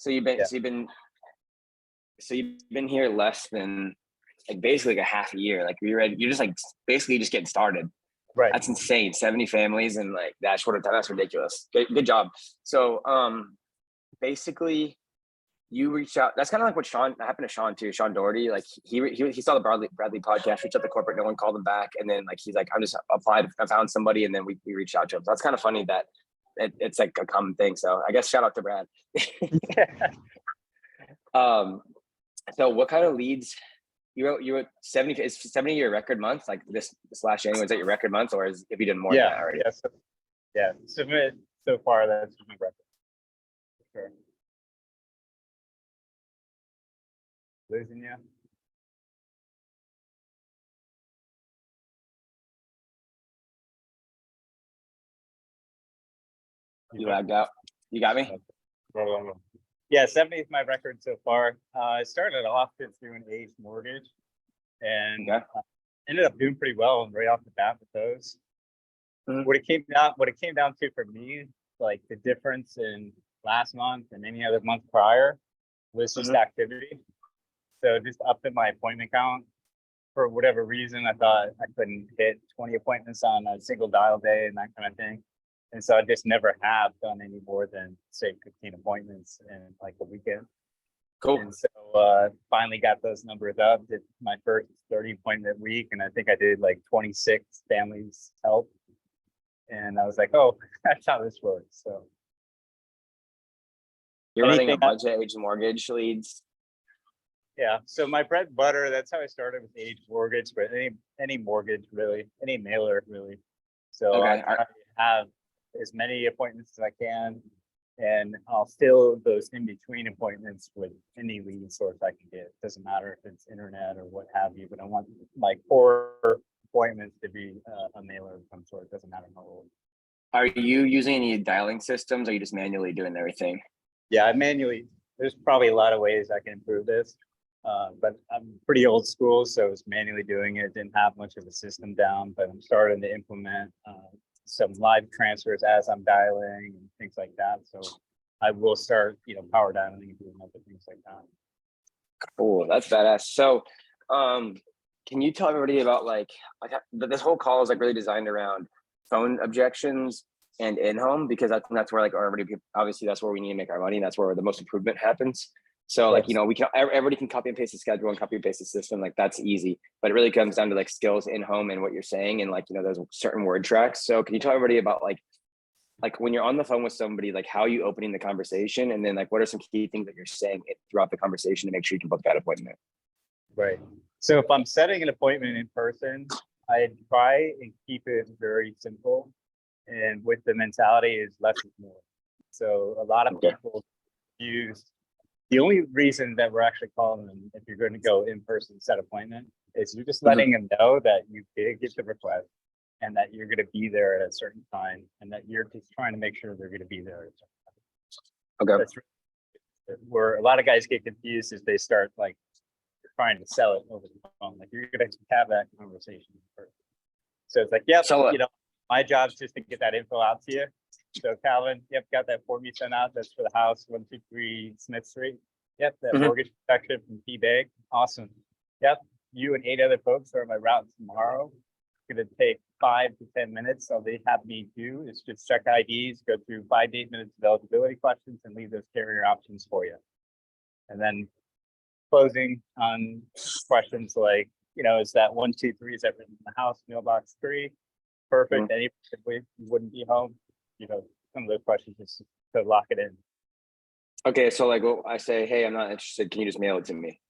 So you've been Yeah. so you've been here less than like basically like a half a year. Like you're just like basically just getting started. Right. That's insane. 70 families and like that short of time. That's ridiculous. Good job. So basically you reached out. That's kind of like what happened to Sean too. Sean Doherty, like he saw the Bradley podcast, reached out to corporate, no one called him back, and then like he's like, I'm just applied, I found somebody, and then we reached out to him. So that's kind of funny that it's like a common thing. So I guess shout out to Brad. So what kind of leads? You were 70. Is 70 your record month? Like this last January, was that your record month, or have you done more than that already? Submit so far. That's my record. Sure. Losing you. You lagged out. You got me? Yeah, 70 is my record so far. I started off just doing Age Mortgage and ended up doing pretty well right off the bat with those. Mm-hmm. What it came down to for me, like the difference in last month and any other month prior was just activity. So just upping my appointment count. For whatever reason, I thought I couldn't hit 20 appointments on a single dial day and that kind of thing. And so I just never have done any more than say 15 appointments in like a weekend. Cool. And so finally got those numbers up. Did my first 30 appointment week, and I think I did like 26 families help. And I was like, oh, that's how this works. So you're running a bunch of Age Mortgage leads. Yeah. So my bread and butter, that's how I started with Age Mortgage, but any mortgage really, any mailer really. So I have as many appointments as I can, and I'll fill those in between appointments with any lead source I can get. It doesn't matter if it's internet or what have you, but I want my core appointments to be a mailer of some sort. It doesn't matter how old. Are you using any dialing systems, or are you just manually doing everything? Yeah, I manually. There's probably a lot of ways I can improve this, but I'm pretty old school, so I was manually doing it. Didn't have much of a system down, but I'm starting to implement some live transfers as I'm dialing and things like that. So I will start, power dialing and doing other things like that. Cool, that's badass. So, can you tell everybody about like this whole call is like really designed around phone objections and in-home, because that's where like obviously that's where we need to make our money, and that's where the most improvement happens. So like, everybody can copy and paste the schedule and copy and paste the system. Like that's easy, but it really comes down to like skills in home and what you're saying. And like, there's certain word tracks. So can you tell everybody about like when you're on the phone with somebody, like how are you opening the conversation? And then like, what are some key things that you're saying throughout the conversation to make sure you can book that appointment? Right. So if I'm setting an appointment in person, I try and keep it very simple. And with the mentality is less is more. So a lot of people use, the only reason that we're actually calling them, if you're going to go in person set appointment, is you're just letting them know that you did get the request and that you're going to be there at a certain time, and that you're just trying to make sure they're going to be there at a certain time. Okay. That's where a lot of guys get confused is they start like trying to sell it over the phone. Like you're going to have that conversation first. So it's like, my job's just to get that info out to you. So Calvin, got that form you sent out. That's for the house, 123 Smith Street. Yep, that mortgage protection from T-Bank. Awesome. Yep, you and 8 other folks are on my route tomorrow. It's gonna take 5 to 10 minutes. All they have me do is just check IDs, go through 5 to 8 minutes of eligibility questions, and leave those carrier options for you. And then closing on questions like, is that 123, is that written in the house, mailbox 3? Perfect. Any you wouldn't be home. Some of those questions just to lock it in. Okay, so like, I say, hey, I'm not interested. Can you just mail it to me?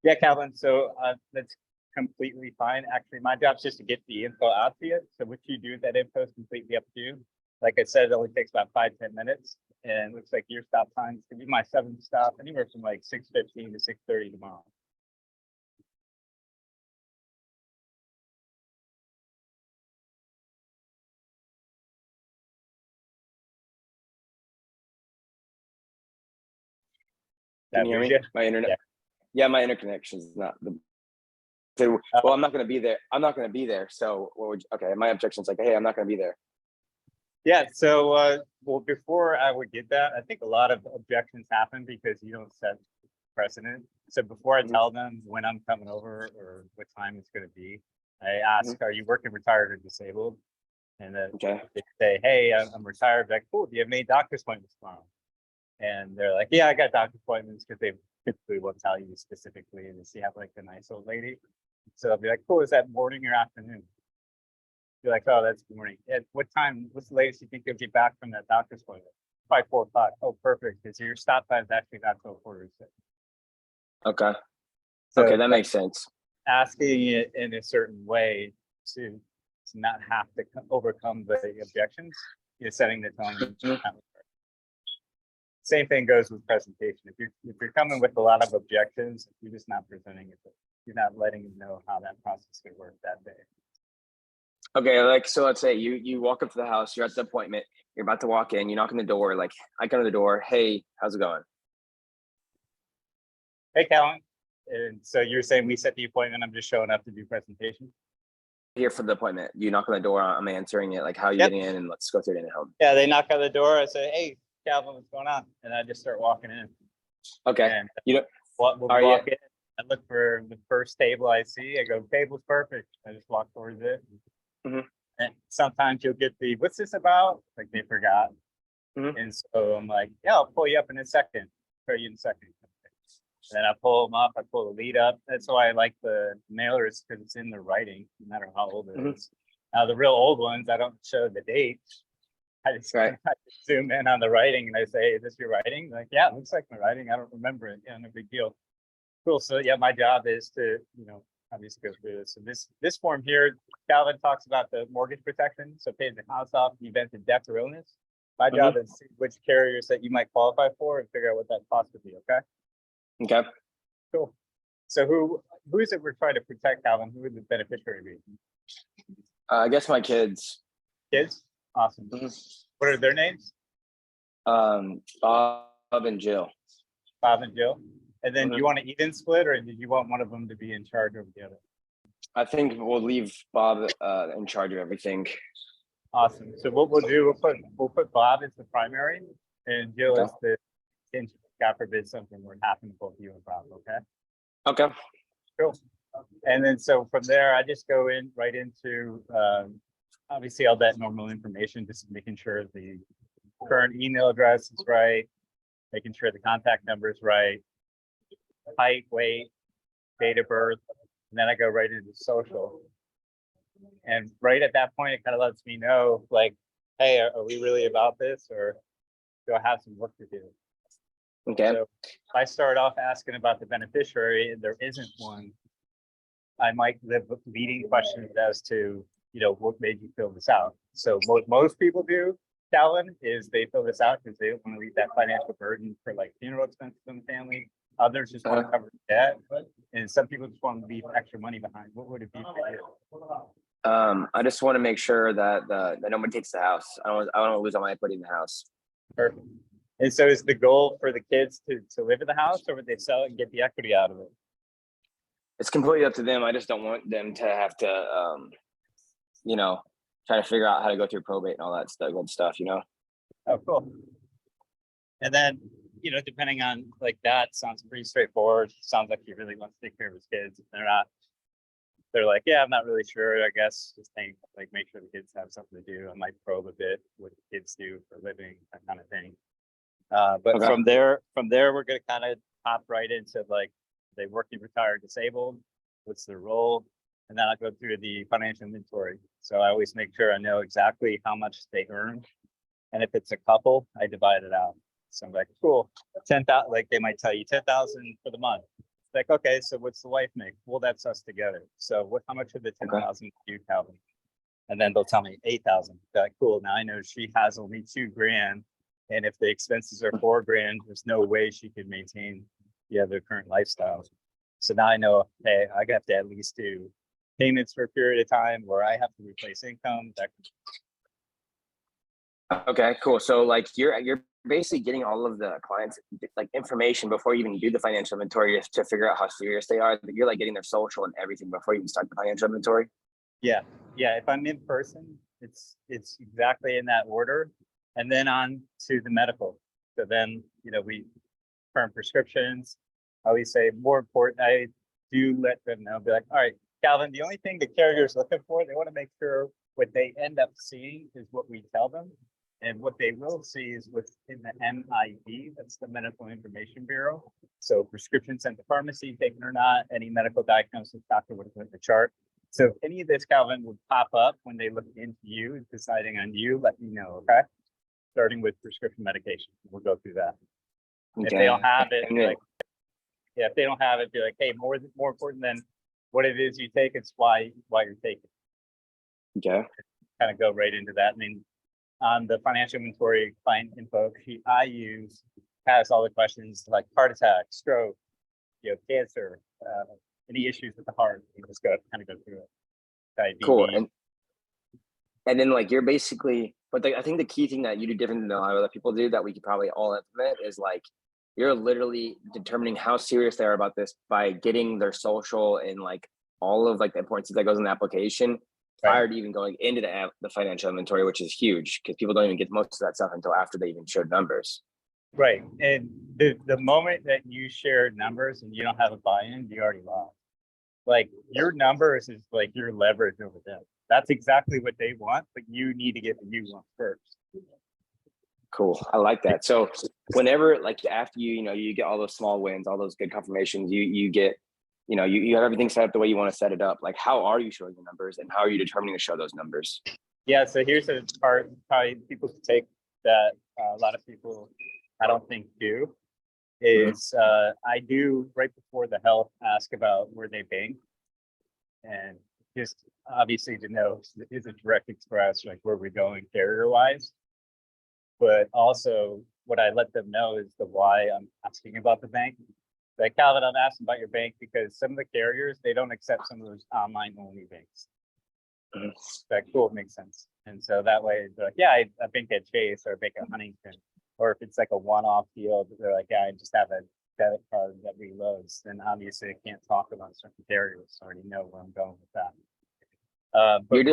Yeah, Calvin. So that's completely fine. Actually, my job's just to get the info out to you. So what you do with that info is completely up to you. Like I said, it only takes about 5-10 minutes, and it looks like your stop time is gonna be my 7th stop, anywhere from like 6:15 to 6:30 tomorrow. Can you hear me? My internet. Yeah, my interconnection is not the. So, well, I'm not going to be there. I'm not going to be there. So, okay, my objection is like, hey, I'm not going to be there. Yeah, so well, before I would get that, I think a lot of objections happen because you don't set precedent. So before I Mhm. tell them when I'm coming over or what time it's gonna be, I ask, Mhm. are you working retired or disabled? And then Okay. they say, hey, I'm retired. Like, cool, do you have any doctor's appointments tomorrow? And they're like, yeah, I got doctor's appointments because they typically will tell you specifically and you have like the nice old lady. So I'll be like, cool, is that morning or afternoon? You're like, oh, that's morning. At what time? What's the latest you think you'll get back from that doctor's appointment? By 4 o'clock. Oh, perfect. Because your stop time is actually not till 5:45. Okay. So Okay, that like makes sense. asking it in a certain way to not have to overcome the objections, setting the tone. Mhm. Same thing goes with presentation. If you're coming with a lot of objections, you're just not presenting it. You're not letting them know how that process could work that day. Okay, like so let's say you walk up to the house, you're at the appointment, you're about to walk in, you knock on the door, like I come to the door, hey, how's it going? Hey, Callan. And so you're saying we set the appointment. I'm just showing up to do presentation. Here for the appointment. You knock on the door, I'm answering it, like how you Yep. getting in, and let's go through it in at home. Yeah, they knock on the door. I say, hey, Calvin, what's going on? And I just start walking in. Okay. And You know, we'll are you walk in. I look for the first table I see. I go, table's perfect. I just walk towards it. Mhm. And sometimes you'll get the, what's this about? Like they forgot. Mhm. And so I'm like, yeah, I'll pull you up in a second. Put you in a second. And then I pull them up. I pull the lead up. That's why I like the mailers because it's in the writing, no matter how old it Mhm. is. Now the real old ones, I don't show the date. I just, Right. I just zoom in on the writing and I say, is this your writing? Like, yeah, it looks like my writing. I don't remember it. Yeah, no big deal. Cool. So yeah, my job is to, obviously go through this. So this form here, Calvin talks about the mortgage protection. So paying the house off in the event of death or illness. My job is to see which carriers that you might qualify for and figure out what that cost would be. Okay. Okay. Cool. So who is it we're trying to protect, Calvin? Who would the beneficiary be? I guess my kids. Kids? Awesome. Mhm. What are their names? Bob and Jill. Bob and Jill. And then Mhm. you want to even split, or did you want one of them to be in charge of the other? I think we'll leave Bob in charge of everything. Awesome. So what we'll do, we'll put Bob as the primary and Jill Okay. as the, God forbid something would happen to both you and Bob, okay? Okay. Cool. And then so from there, I just go in right into obviously all that normal information, just making sure the current email address is right, making sure the contact number is right, height, weight, date of birth, and then I go right into social. And right at that point, it kind of lets me know, like, hey, are we really about this, or do I have some work to do? Okay. So if I start off asking about the beneficiary and there isn't one, I might live with leading questions as to, what made you fill this out? So what most people do, Calvin, is they fill this out because they don't want to leave that financial burden for like funeral expenses in the family. Others just want to cover debt, and some people just want to leave extra money behind. What would it be for you? I just want to make sure that that nobody takes the house. I don't want to lose all my equity in the house. Perfect. And so is the goal for the kids to live in the house, or would they sell it and get the equity out of it? It's completely up to them. I just don't want them to have to, try to figure out how to go through probate and all that good stuff. Oh, cool. And then, depending on like that, sounds pretty straightforward. Sounds like he really wants to take care of his kids. They're like, yeah, I'm not really sure. I guess just make sure the kids have something to do. I might probe a bit what the kids do for a living, that kind of thing. But Okay. from there, we're gonna kind of hop right into like, they working, retired, disabled. What's their role? And then I'll go through the financial inventory. So I always make sure I know exactly how much they earn. And if it's a couple, I divide it out. So I'm like, cool, 10,000, like they might tell you 10,000 for the month. Like, okay, so what's the wife make? Well, that's us together. So how much of the 10,000 do you, Calvin? And then they'll tell me 8,000. Like, cool, now I know she has only $2,000. And if the expenses are $4,000, there's no way she could maintain the other current lifestyle. So now I know, hey, I got to at least do payments for a period of time where I have to replace income. Okay, cool. So like you're basically getting all of the clients like information before you even do the financial inventory to figure out how serious they are. You're like getting their social and everything before you even start the financial inventory. Yeah. If I'm in person, it's exactly in that order. And then on to the medical. So then, we firm prescriptions. I always say more important, I do let them know, be like, all right, Calvin, the only thing the carrier is looking for, they want to make sure what they end up seeing is what we tell them. And what they will see is what's in the MIB, that's the Medical Information Bureau. So prescription sent to pharmacy, taken or not, any medical diagnosis, doctor would put the chart. So if any of this, Calvin, would pop up when they look into you, deciding on you, let me know, okay? Starting with prescription medication, we'll go through that. If they don't have it, be like, if they don't have it, be like, hey, more important than what it is you take, it's why you're taking it. Okay. Kind of go right into that. I mean, on the financial inventory client info sheet I use has all the questions like heart attack, stroke, cancer, any issues with the heart. You just kind of go through it. Diabetes. Cool. And then like you're basically, but I think the key thing that you do different than a lot of other people do that we could probably all implement is like you're literally determining how serious they are about this by getting their social and like all of like the importance that goes in the application prior to even going into the financial inventory, which is huge because people don't even get most of that stuff until after they even showed numbers. Right. And the moment that you share numbers and you don't have a buy-in, you already lost. Like your numbers is like your leverage over them. That's exactly what they want, but you need to get the you want first. Cool. I like that. So whenever like after you get all those small wins, all those good confirmations, you get, you have everything set up the way you want to set it up. Like how are you showing the numbers and how are you determining to show those numbers? Yeah. So here's the part probably people can take that a lot of people I don't think do is I do right before the health ask about where they bank and just obviously to know is it direct express, like where we're going carrier wise. But also what I let them know is the why I'm asking about the bank. Like Calvin, I'm asking about your bank because some of the carriers, they don't accept some of those online only banks. That cool, makes sense. And so that way they're like, yeah, I bank at Chase or I bank at Huntington. Or if it's like a one-off deal, they're like, yeah, I just have a debit card that reloads. Then obviously I can't talk about certain carriers. I already know where I'm going with that. But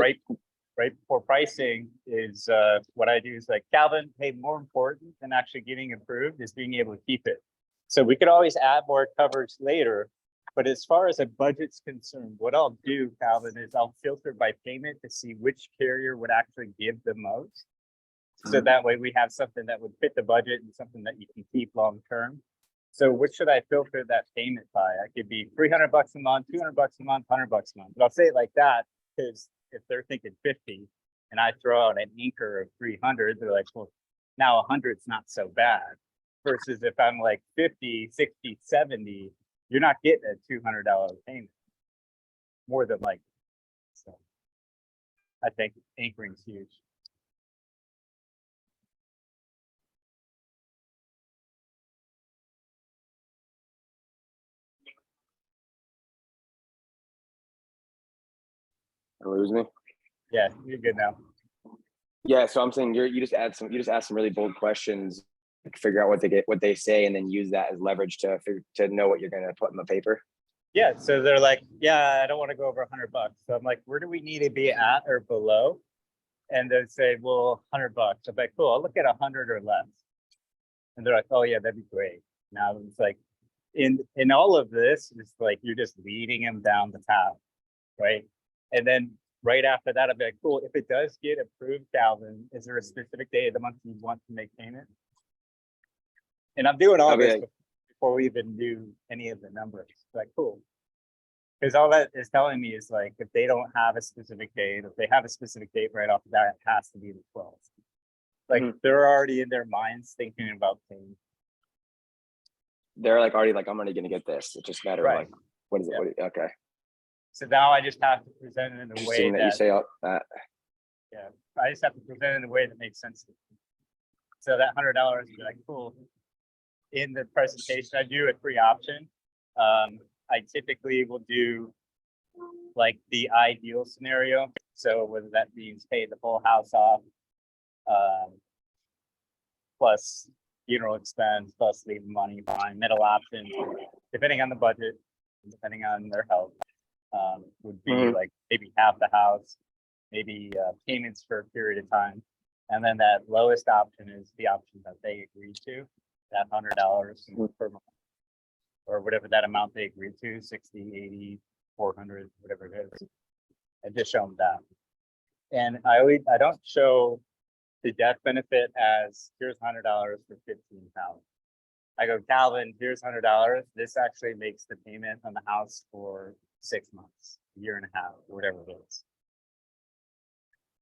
right before pricing is what I do is like, Calvin, hey, more important than actually getting approved is being able to keep it. So we could always add more coverage later. But as far as a budget's concerned, what I'll do, Calvin, is I'll filter by payment to see which carrier would actually give the most. So that way we have something that would fit the budget and something that you can keep long term. So what should I filter that payment by? I could be $300 a month, $200 a month, $100 a month. But I'll say it like that because if they're thinking 50 and I throw out an anchor of 300, they're like, well, now 100 is not so bad. Versus if I'm like 50, 60, 70, you're not getting a $200 payment more than likely. So I think anchoring is huge. Lose me? Yeah, you're good now. Yeah, so I'm saying you just ask some really bold questions, figure out what they say, and then use that as leverage to know what you're going to put in the paper. Yeah, so they're like, yeah, I don't want to go over $100. So I'm like, where do we need to be at or below? And they say, well, $100. I'm like, cool, I'll look at 100 or less. And they're like, oh yeah, that'd be great. Now it's like, in all of this, it's like you're just leading them down the path, right? And then right after that, I'll be like, cool, if it does get approved, Calvin, is there a specific day of the month you want to make payment? And I'm doing all this before we even do any of the numbers. Like, cool. Because all that is telling me is like, if they don't have a specific date, if they have a specific date right off the bat, it has to be the 12th. Like they're already in their minds thinking about things. They're like already like, I'm already going to get this. It's just a matter of like, what is it? Okay. So now I just have to present it in a way that you say all that. Yeah, I just have to present it in a way that makes sense to me. So that $100 would be like, cool. In the presentation, I do a free option. I typically will do like the ideal scenario. So whether that means pay the full house off, plus funeral expense, plus leave money behind, middle option, depending on the budget, depending on their health, would be like maybe half the house, maybe payments for a period of time. And then that lowest option is the option that they agreed to, that $100 per month, or whatever that amount they agreed to, 60, 80, 400, whatever it is. I just show them that. And I don't show the death benefit as here's $100 for 15,000. I go, Calvin, here's $100. This actually makes the payment on the house for 6 months, a year and a half, or whatever it is.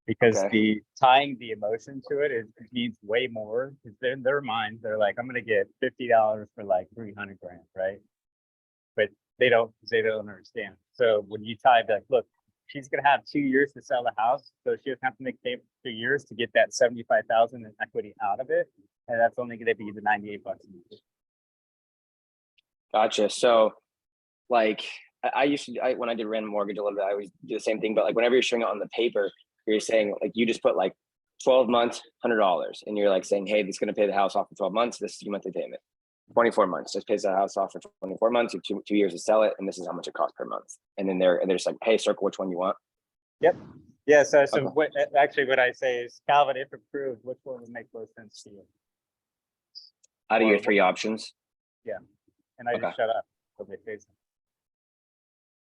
Because the tying the emotion to it means way more. Because in their mind, they're like, I'm gonna get $50 for like 300 grand, right? But they don't understand. So when you tie like, look, she's gonna have 2 years to sell the house, so she doesn't have to make payment for 2 years to get that 75,000 in equity out of it, and that's only gonna be the 98 bucks a month. Gotcha. So, like, I used to, when I did random mortgage a little bit, I always do the same thing. But like, whenever you're showing it on the paper, you're saying like you just put like 12 months, $100, and you're like saying, hey, this is gonna pay the house off for 12 months. This is your monthly payment. 24 months, just pays the house off for 24 months. You have 2 years to sell it, and this is how much it costs per month. And then they're just like, hey, circle which one you want. Yep. Yeah. So what I say is, Calvin, if approved, which one would make most sense to you? Out of your 3 options. Yeah. And I just shut up. So they face them.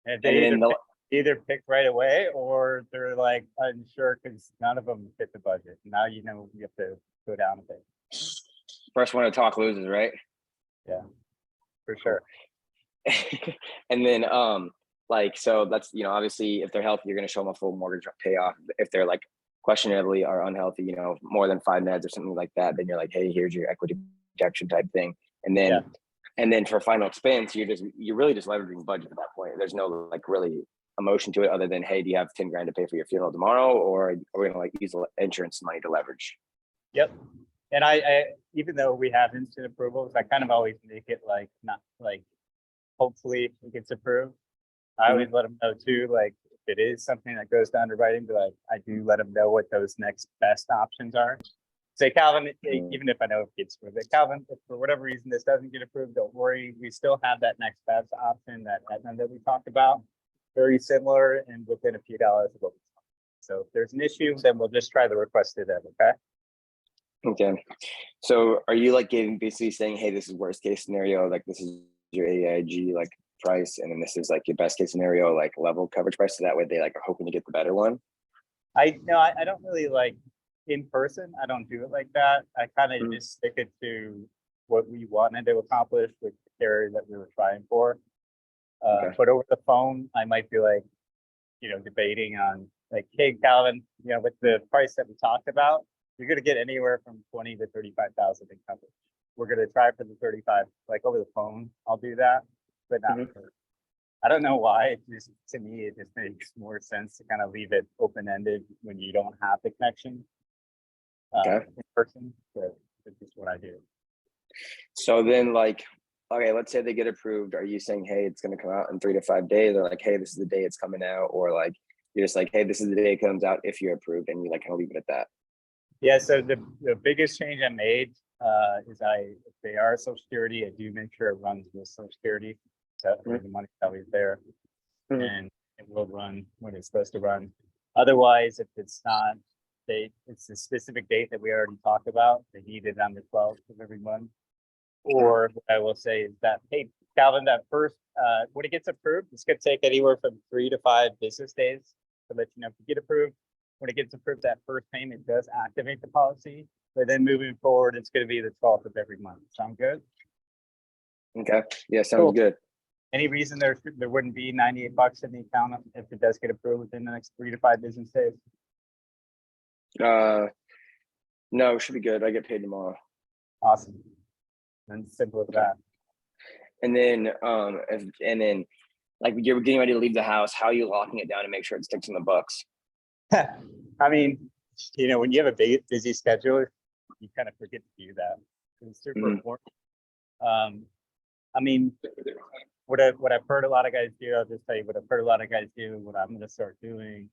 And And they then either pick right away, or they're like unsure because none of them fit the budget. Now you know you have to go down a bit. First one to talk loses, right? Yeah, for sure. And then like, so that's, you know, obviously if they're healthy, you're going to show them a full mortgage payoff. If they're like questionably or unhealthy, you know, more than 5 meds or something like that, then you're like, hey, here's your equity protection type thing. And then and then for final expense, you're really just leveraging budget at that point. There's no like really emotion to it other than, hey, do you have 10 grand to pay for your funeral tomorrow, or are we gonna like use insurance money to leverage? Yep. And I even though we have instant approvals, I kind of always make it like, not like, hopefully it gets approved. I always let them know too, like if it is something that goes to underwriting, but like I do let them know what those next best options are. Say, Calvin, even if I know it gets approved, Calvin, if for whatever reason this doesn't get approved, don't worry. We still have that next best option, that we talked about, very similar and within a few dollars of what we talked. So if there's an issue, then we'll just try the requested then, okay? Okay. So are you like basically saying, hey, this is worst case scenario, like this is your AIG like price, and then this is like your best case scenario, like level coverage price, so that way they like are hoping to get the better one? I don't really like in person. I don't do it like that. I kind of just stick it to what we wanted to accomplish with the carrier that we were trying for. But over the phone, I might be like, you know, debating on like, hey, Calvin, you know, with the price that we talked about, you're going to get anywhere from 20 to 35,000 in coverage. We're going to try for the 35, like over the phone. I'll do that, but not. I don't know why. It just, to me, it just makes more sense to kind of leave it open-ended when you don't have the connection in person. But it's just what I do. So then, like, okay, let's say they get approved. Are you saying, hey, it's going to come out in 3 to 5 days, or like, hey, this is the day it's coming out, or like you're just like, hey, this is the day it comes out if you're approved, and you like kind of leave it at that? Yeah. So the biggest change I made is if they are Social Security, I do make sure it runs with Social Security. So the money's always there, and it will run when it's supposed to run. Otherwise, if it's not, it's a specific date that we already talked about. They need it on the 12th of every month. Or what I will say is that, hey, Calvin, that first, when it gets approved, it's going to take anywhere from 3 to 5 business days to let you know if you get approved. When it gets approved, that first payment does activate the policy. But then moving forward, it's going to be the 12th of every month. Sound good? Okay. Yeah, sounds good. Any reason there wouldn't be 98 bucks in the account if it does get approved within the next 3 to 5 business days? No, it should be good. I get paid tomorrow. Awesome. And simple as that. And then like you're getting ready to leave the house, how are you locking it down to make sure it sticks in the books? I mean, you know, when you have a busy schedule, you kind of forget to do that. It's super important. I mean, what I've heard a lot of guys do, I'll just tell you what I've heard a lot of guys do, what I'm going to start doing,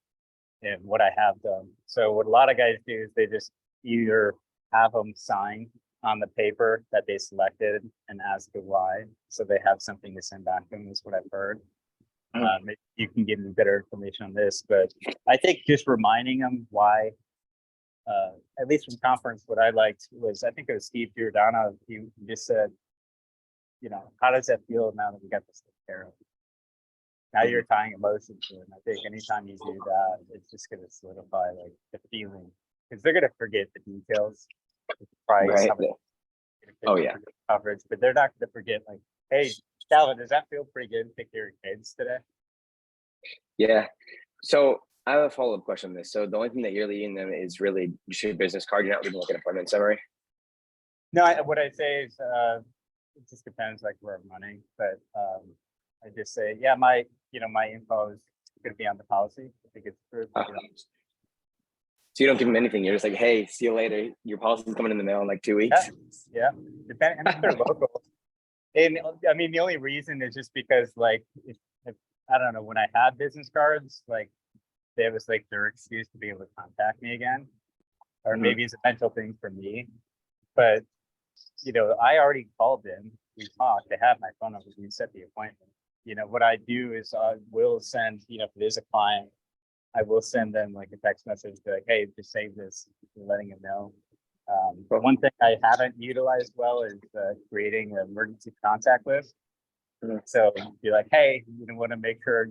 and what I have done. So what a lot of guys do is they just either have them sign on the paper that they selected and ask it why, so they have something to send back to them, is what I've heard. Maybe you can give me better information on this, but I think just reminding them why, at least from conference, what I liked was, I think it was Steve Giordano, he just said, how does that feel now that we got this taken care of? Now you're tying emotion to it. And I think anytime you do that, it's just going to solidify like the feeling, because they're going to forget the details, the price, Right. how much Oh yeah. coverage, but they're not going to forget like, hey, Calvin, does that feel pretty good to take care of your kids today? Yeah. So I have a follow-up question on this. So the only thing that you're leading them is really just your business card. You're not leaving like an appointment summary. No, what I say is, it just depends like where I'm running, but I just say, yeah, my info is going to be on the policy. I think it's approved. So you don't give them anything. You're just like, hey, see you later. Your policy's coming in the mail in like 2 weeks. Yeah. Depending, and if they're local. And I mean, the only reason is just because like, if I don't know, when I had business cards, like there was like their excuse to be able to contact me again, or maybe it's a mental thing for me, but I already called in, we talked, they have my phone number, we set the appointment. What I do is I will send, if it is a client, I will send them like a text message like, hey, just save this, letting them know. But one thing I haven't utilized well is creating an emergency contact list. So you're like, hey, want to make sure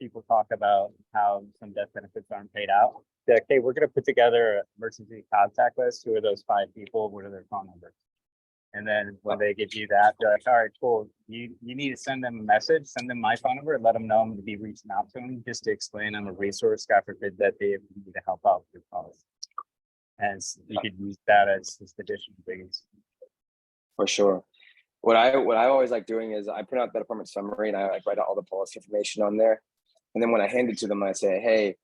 people talk about how some death benefits aren't paid out. They're like, hey, we're going to put together an emergency contact list. Who are those 5 people? What are their phone numbers? And then when they give you that, they're like, all right, cool. You need to send them a message, send them my phone number, and let them know I'm going to be reaching out to them just to explain I'm a resource, God forbid that they need to help out with your policy. And you could use that as additional things. For sure. What I always like doing is I print out that appointment summary and I like write out all the policy information on there. And then when I hand it to them, I say, hey,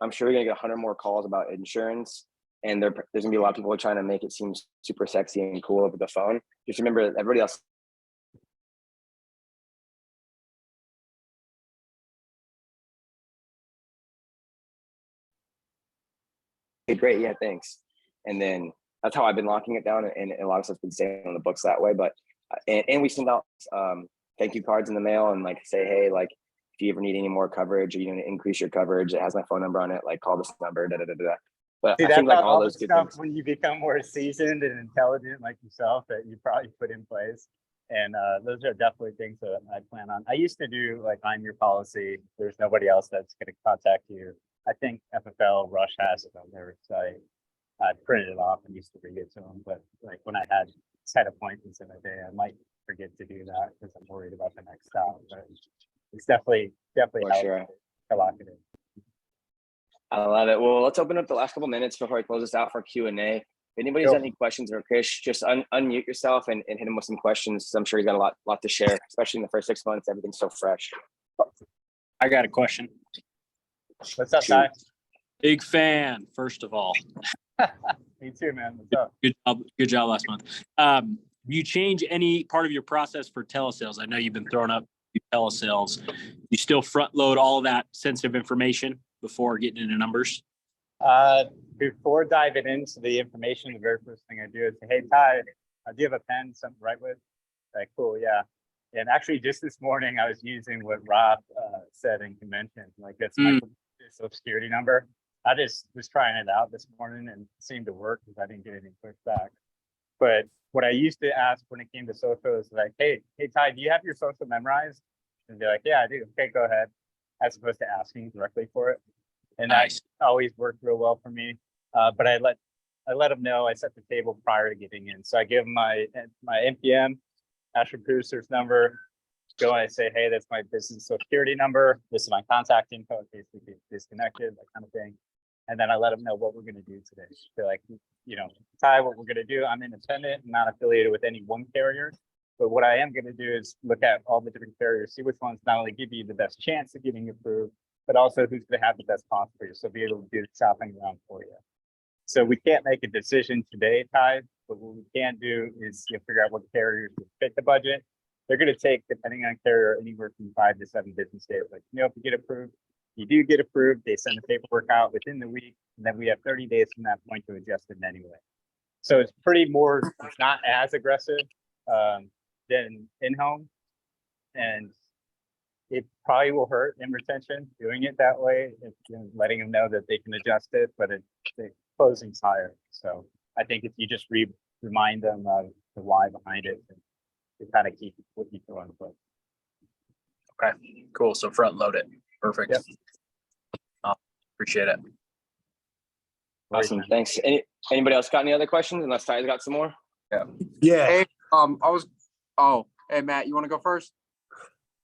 I'm sure you're gonna get 100 more calls about insurance. And there's gonna be a lot of people trying to make it seem super sexy and cool over the phone. Just remember that everybody else. Hey, great, yeah, thanks. And then that's how I've been locking it down, and a lot of stuff's been staying on the books that way. But and we send out thank you cards in the mail and like say, hey, like if you ever need any more coverage or you need to increase your coverage, it has my phone number on it. Like call this number. Da, da, da, da. But see, I think like all those good stuff things. when you become more seasoned and intelligent like yourself that you probably put in place. And those are definitely things that I plan on. I used to do like I'm your policy. There's nobody else that's going to contact you. I think FFL Rush has it on their site. I printed it off and used to read it to them. But like when I had set appointments in a day, I might forget to do that because I'm worried about the next stop. But it's definitely For helpful sure. to lock it in. I love it. Well, let's open up the last couple minutes before I close this out for Q&A. If anybody's got any questions or Krish, just unmute yourself and hit him with some questions. I'm sure he's got a lot to share, especially in the first 6 months. Everything's so fresh. I got a question. What's up, Ty? Big fan, first of all. Me too, man. What's up? Good job last month. You change any part of your process for telesales? I know you've been throwing up telesales. You still front load all that sensitive information before getting into numbers? Before diving into the information, the very first thing I do is say, hey, Ty, do you have a pen, something to write with? Like, cool, yeah. And actually, just this morning, I was using what Rob said in convention. Like, that's my social security number. I just was trying it out this morning and it seemed to work because I didn't get any pushback. But what I used to ask when it came to social is like, hey, Ty, do you have your social memorized? And they're like, yeah, I do. Okay, go ahead. As opposed to asking directly for it. And that always worked real well for me. But I let them know, I set the table prior to getting in. So I give them my NPM, national producer's number. Go and I say, hey, that's my business social security number. This is my contact info in case we get disconnected, that kind of thing. And then I let them know what we're going to do today. They're like, Ty, what we're going to do, I'm independent, I'm not affiliated with any one carrier. But what I am going to do is look at all the different carriers, see which ones not only give you the best chance of getting approved, but also who's going to have the best cost for you. So be able to do the shopping around for you. So we can't make a decision today, Ty, but what we can do is figure out what carriers will fit the budget. They're going to take, depending on carrier, anywhere from 5 to 7 business days. Like, if you get approved, you do get approved, they send the paperwork out within the week, and then we have 30 days from that point to adjust it anyway. So it's it's not as aggressive than in-home. And, it probably will hurt in retention doing it that way. It's, letting them know that they can adjust it, but the closing's higher. So I think if you just remind them of the why behind it, to kind of keep what you throw on foot. Okay, cool. So front load it. Perfect. Yep. Appreciate it. Awesome. Thanks. Anybody else got any other questions? Unless Ty's got some more. Yeah. Hey, hey, Matt, you want to go first?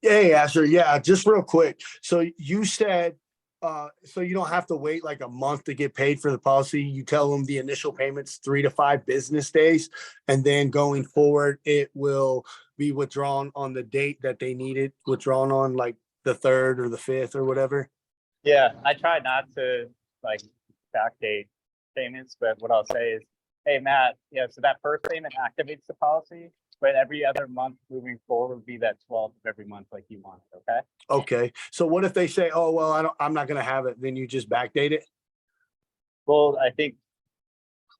Hey, Asher. Yeah, just real quick. So you said, so you don't have to wait like a month to get paid for the policy. You tell them the initial payment's 3 to 5 business days, and then going forward, it will be withdrawn on the date that they need it withdrawn on, like the 3rd or the 5th or whatever. Yeah, I try not to like backdate payments, but what I'll say is, hey, Matt, yeah, so that first payment activates the policy, but every other month moving forward would be that 12th of every month like you want, okay? Okay. So what if they say, oh, well, I'm not going to have it. Then you just backdate it. Well, I think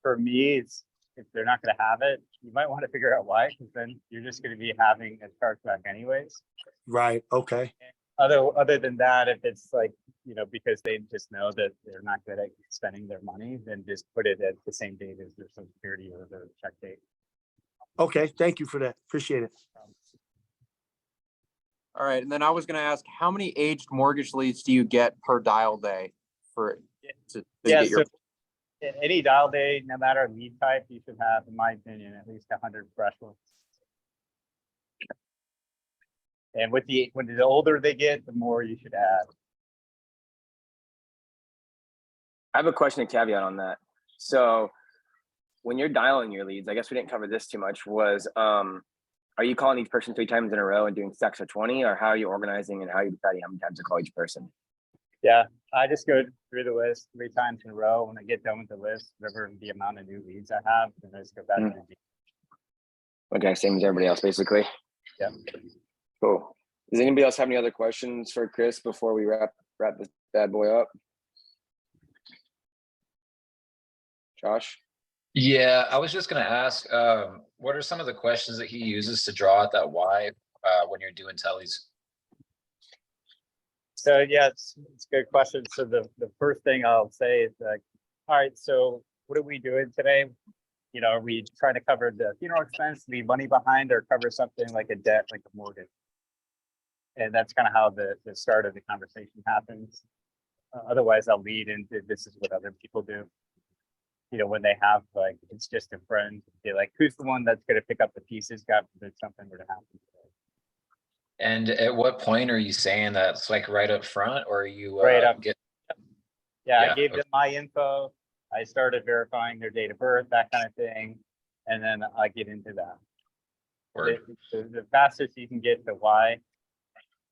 for me, it's if they're not gonna have it, you might want to figure out why, because then you're just gonna be having a chargeback anyways. Right. Okay. Other than that, if it's like, because they just know that they're not good at spending their money, then just put it at the same date as their social security or their check date. Okay. Thank you for that. Appreciate it. All right, and then I was going to ask, how many aged mortgage leads do you get per dial day to Yeah, get your? so any dial day, no matter lead type, you should have, in my opinion, at least 100 fresh ones. And when the older they get, the more you should add. I have a question and caveat on that. So when you're dialing your leads, I guess we didn't cover this too much, was are you calling each person 3 times in a row and doing stacks of 20, or how are you organizing and how are you deciding how many times to call each person? Yeah, I just go through the list 3 times in a row. When I get done with the list, whatever the amount of new leads I have, then I just go back to the Okay, same as everybody else, basically. Yeah. Cool. Does anybody else have any other questions for Chris before we wrap this bad boy up? Josh? Yeah, I was just gonna ask, what are some of the questions that he uses to draw out that why when you're doing tellies? So yeah, it's a good question. So the first thing I'll say is like, all right, so what are we doing today? Are we trying to cover the funeral expense, leave money behind, or cover something like a debt, like a mortgage? And that's kind of how the start of the conversation happens. Otherwise, I'll lead into this is what other people do. When they have like, it's just a friend, they're like, who's the one that's going to pick up the pieces? God forbid something were to happen. And at what point are you saying that it's like right up front, or are you Right up. Yeah, I gave them my info. I started verifying their date of birth, that kind of thing. And then I get into that. Word. The fastest you can get to why,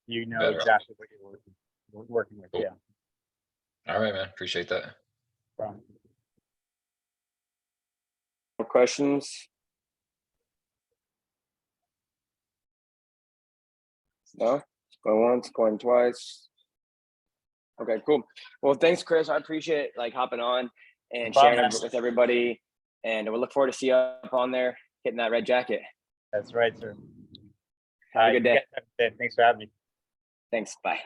Better. exactly what you're working with. Cool. Yeah. All right, man. Appreciate that. More questions? No? Going once, going twice. Okay, cool. Well, thanks, Chris. I appreciate hopping on and sharing it with everybody. And we'll look forward to see you up on there, getting that red jacket. That's right, sir. Have a good day. Thanks for having me. Thanks. Bye.